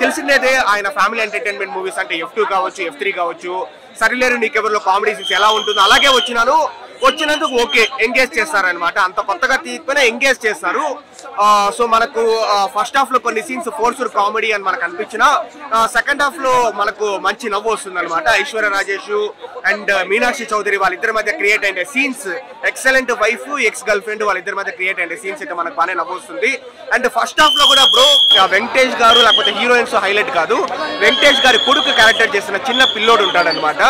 తెలిసిందేదే ఆయన family entertainment movies అంటే F2 కావచ్చు, F3 కావచ్చు, సరిలేరు నీకెవరిలో కామెడీ సీన్స్ ఎలా ఉంటుందో అలాగే వచ్చినందుకు ఓకే ఎంగేజ్ చేస్తారనమాట. అంత కొత్తగా తీసుకునే ఎంగేజ్ చేస్తారు. సో మనకు ఫస్ట్ హాఫ్ లో కొన్ని సీన్స్ ఫోర్స్డ్ కామెడీ అని మనకు అనిపించిన, సెకండ్ హాఫ్ లో మనకు మంచి నవ్వు వస్తుంది అనమాట. ఐశ్వర్య రాజేష్ అండ్ మీనాక్షి చౌదరి వాళ్ళిద్దరి మధ్య క్రియేట్ అయిన scenes, excellent wife ex girl friend వాళ్ళిద్దరి మధ్య క్రియేట్ అయిన సీన్స్ అయితే మనకు బాగానే నవ్వు వస్తుంది. అండ్ ఫస్ట్ హాఫ్ లో కూడా బ్రో వెంకటేష్ గారు లేకపోతే హీరోయిన్స్ హైలైట్ కాదు, వెంకటేష్ గారి కొడుకు క్యారెక్టర్ చేసిన చిన్న పిల్లోడు ఉంటాడు అనమాట.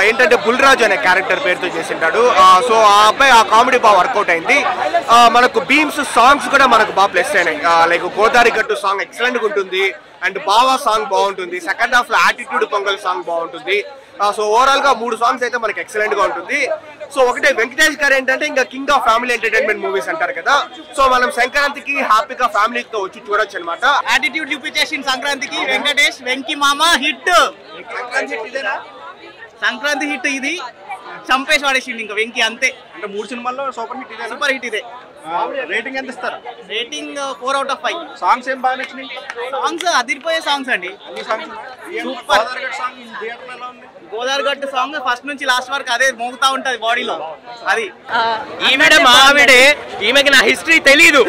ఏంటంటే బుల్రాజు అనే క్యారెక్టర్ పేరుతో చేసింటాడు. సో ఆ అబ్బాయి ఆ కామెడీ బాగా వర్కౌట్ అయింది. మనకు బీమ్స్ సాంగ్స్ కూడా మనకు బాగా ప్లస్ అయినాయి. లైక్ గోదావరి గట్టు సాంగ్ ఎక్సలెంట్ గా ఉంటుంది అండ్ బావా సాంగ్ బాగుంటుంది. సెకండ్ హాఫ్ లో యాటిట్యూడ్ పొంగల్ సాంగ్ బాగుంటుంది. సో ఓవరాల్ గా 3 సాంగ్స్ అయితే మనకి ఎక్సలెంట్ గా ఉంటుంది. సో ఒకటే వెంకటేష్ గారు ఏంటంటే ఇంకా king of family entertainment movies అంటారు కదా. సో మనం సంక్రాంతికి హ్యాపీగా ఫ్యామిలీతో వచ్చి చూడొచ్చు అనమాట. యాటిట్యూడ్ చూపించేసి సంక్రాంతికి వెంకటేష్ వెంకీ మామ హిట్. సంక్రాంతి హిట్ ఇది, చంపేసి వాడేసిండు ఇంకా వెంకీ అంతే. అంటే 3 సినిమాల్లో సూపర్ హిట్ ఇదే. రేటింగ్ ఎంత ఇస్తారు? రేటింగ్ 4/5. సాంగ్స్ ఏం బాగా నచ్చినాయి? సాంగ్స్ అదిరిపోయే సాంగ్స్ అండి. సూపర్. గోదావరి గట్టు సాంగ్ ఫస్ట్ నుంచి లాస్ట్ వరకు అదే మోగుతా ఉంటది బాడీలో. అది ఈమె మా ఆవిడే, ఈమెకి నా హిస్టరీ తెలీదు.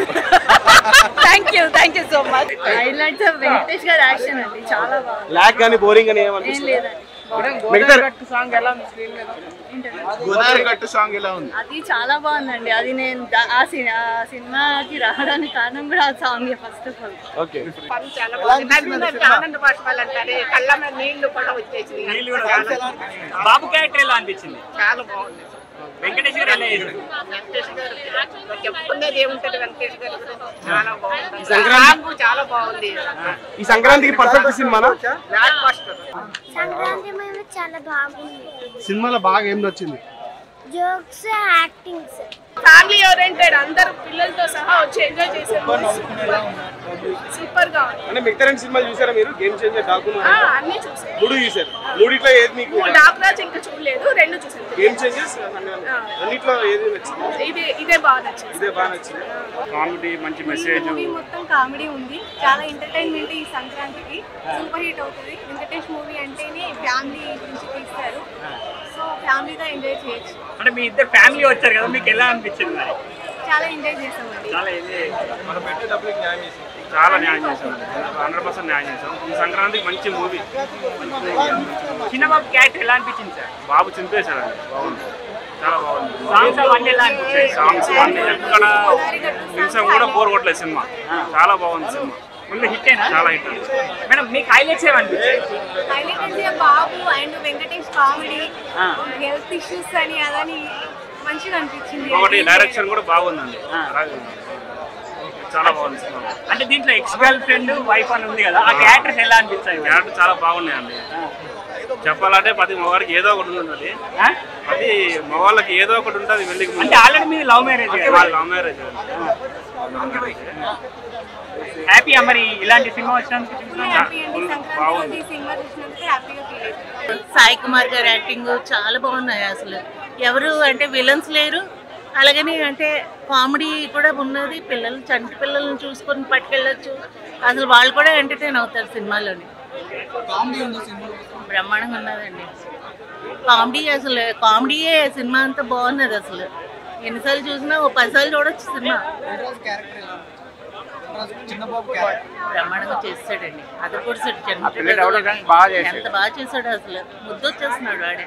Thank you so much. Highlights Venkatesh గారి యాక్షన్ అండి చాలా బాగుంది. లాగ్ గానీ బోరింగ్ గానీ ఏం లేదండి. గోదావరి గట్టు సాంగ్ ఎలా ఉంది? అది చాలా బాగుందండి. అది నేను ఆ సినిమాకి రావడానికి కారణం కూడా ఆ song first of all. Okay. Babu character ఎలా అనిపించింది? చాలా బాగుంది. వెంకటేష్ గారు ఎలా చేశారు? చెప్పుకునేది ఏముంటది, వెంకటేష్ గారు చాలా బాగుంది. చాలా బాగుంది. ఈ సంక్రాంతికి పర్ఫెక్ట్ సినిమానా? సంక్రాంతి మూవీ చాలా బాగుంది. సినిమాలో బాగా ఏం నచ్చింది? Jokes, actings. ఫ్యామిలీ ఓరియంటెడ్, అందరు పిల్లలతో సహా వచ్చి ఎంజాయ్ చేసే సూపర్ గా ఉంది. అంటే మిగతా 2 సినిమాలు చూసారా మీరు? గేమ్ చేంజర్, డాకును అన్ని చూసాను. 3 చూసారు. 3 ఏది మీకు? డాక్రాజ్ ఇంకా చూడలేదు, 2 చూసాను. గేమ్ చేంజర్స్ అన్నిట్లో ఏది నచ్చింది? ఇదే బాగా నచ్చింది. ఇదే బాగా నచ్చింది. కామెడీ, మంచి మెసేజ్. మూవీ మొత్తం కామెడీ ఉంది, చాలా ఎంటర్టైన్మెంట్. ఈ సంక్రాంతికి సూపర్ హిట్ అవుతుంది. వెంకటేష్ మూవీ అంటేనే ఫ్యామిలీ గురించి తీస్తారు. సో ఫ్యామిలీగా ఎంజాయ్ చేయొచ్చు. అంటే మీ ఇద్దరు ఫ్యామిలీ వచ్చారు కదా, మీకు ఎలా అనిపించింది? మరి చాలా ఎంజాయ్ చేస్తామండి. చాలా ఎంజాయ్. మనం పెట్టే డబ్బులకి న్యాయం చేసాం. చాలా న్యాయం చేసాం. 100% న్యాయం చేసాం. ఈ సంక్రాంతికి మంచి మూవీ. చిన్నబాబు క్యారెక్టర్ ఎలా అనిపించింది సార్? బాబు చింపేశాడు. బాగుంది, చాలా బాగుంది. సాంగ్స్ అవన్నీ ఎలా అనిపించాయి? సాంగ్స్ అన్నీ ఎక్కడ నిమిషం కూడా బోర్ కొట్టలేదు సినిమా. చాలా బాగుంది సినిమా. ఫుల్ హిట్ అయినా? చాలా హిట్. మేడం మీకు హైలైట్స్ ఏమనిపించాయి? హైలైట్ అంటే Babu and Venkatesh comedy, health issues అని అదని మంచిగా అనిపించింది. ఒకటి డైరెక్షన్ కూడా బాగుందండి, చాలా బాగుంది సినిమా. అంటే దీంట్లో ఎక్స్ గర్ల్ ఫ్రెండ్ వైఫ్ అని ఉంది కదా, ఆ క్యారెక్టర్స్ ఎలా అనిపించాయి? క్యారెక్టర్ చాలా బాగున్నాయండి. చెప్పాలంటే ప్రతి మగవాడికి ఏదో ఒకటి ఉంటుంది. అది మగవాళ్ళకి ఏదో ఒకటి ఉంటుంది. వెళ్ళి అంటే ఆల్రెడీ మీ love marriage? Love marriage. Happy మరి ఇలాంటి సినిమా వచ్చినందుకు? సాయి కుమార్ గారి యాక్టింగ్ చాలా బాగున్నాయి. అసలు ఎవరు అంటే విలన్స్ లేరు, అలాగని అంటే కామెడీ కూడా ఉన్నది. పిల్లలు చంటి పిల్లల్ని చూసుకొని పట్టుకెళ్ళచ్చు. అసలు వాళ్ళు కూడా ఎంటర్టైన్ అవుతారు సినిమాలోని. బ్రహ్మాండంగా ఉన్నదండి కామెడీ. అసలు కామెడీయే సినిమా అంతా బాగున్నది. అసలు ఎన్నిసార్లు చూసినా 10 సార్లు చూడొచ్చు సినిమా. బ్రహ్మాండంగా చేస్తాడండి. అది కూడా ఎంత బాగా చేశాడు. అసలు ముద్దు వచ్చేస్తున్నాడు వాడే.